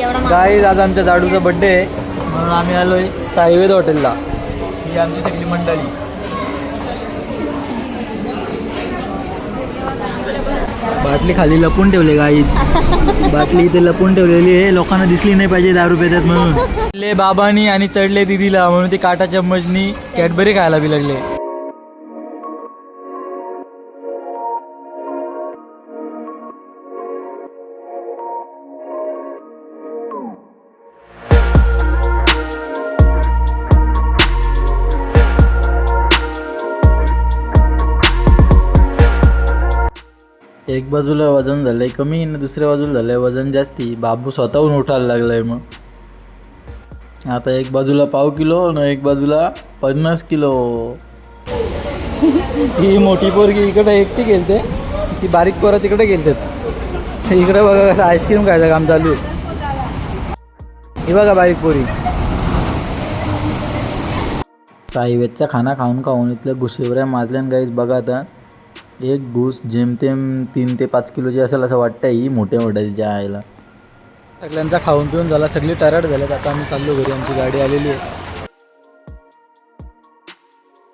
Guys आज आमच्या जाडूचा birthday आहे म्हणून आम्ही आलोय साईवेद हॉटेलला. ही आमची सगळी मंडळी. बाटली खाली लपून ठेवले गाईज. बाटली इथे लपून ठेवलेली आहे, लोकांना दिसली नाही पाहिजे दारू पेतात म्हणून. चढले बाबांनी आणि चढले दिदीला म्हणून ती काटा चम्मचनी कॅडबरी खायला बी लागले. एक बाजूला वजन झालंय कमी आणि दुसऱ्या बाजूला झालंय वजन जास्ती. बाबू स्वतःहून उठायला लागलाय. मग आता एक बाजूला पाव किलो आणि एक बाजूला 50 किलो. ही मोठी पोरगी इकडे एकटी गेलते, ती बारीक पोरं तिकडे गेलतात. इकडे बघा कसं आईस्क्रीम खायचं काम चालू आहे. ही बघा बारीक पोरी. साईवेदचा खाना खाऊन खाऊन इथल्या घुसेवऱ्या माजल्यान गाईज. बघा आता एक घुस जेमतेम 3 ते 5 किलोची असेल असं वाटतं. ही मोठ्या मोठ्याच्या आईला. सगळ्यांचा खाऊन पिऊन झाला, सगळी टराट झाल्यात. आता आम्ही चाललो घरी, आमची गाडी आलेली आहे.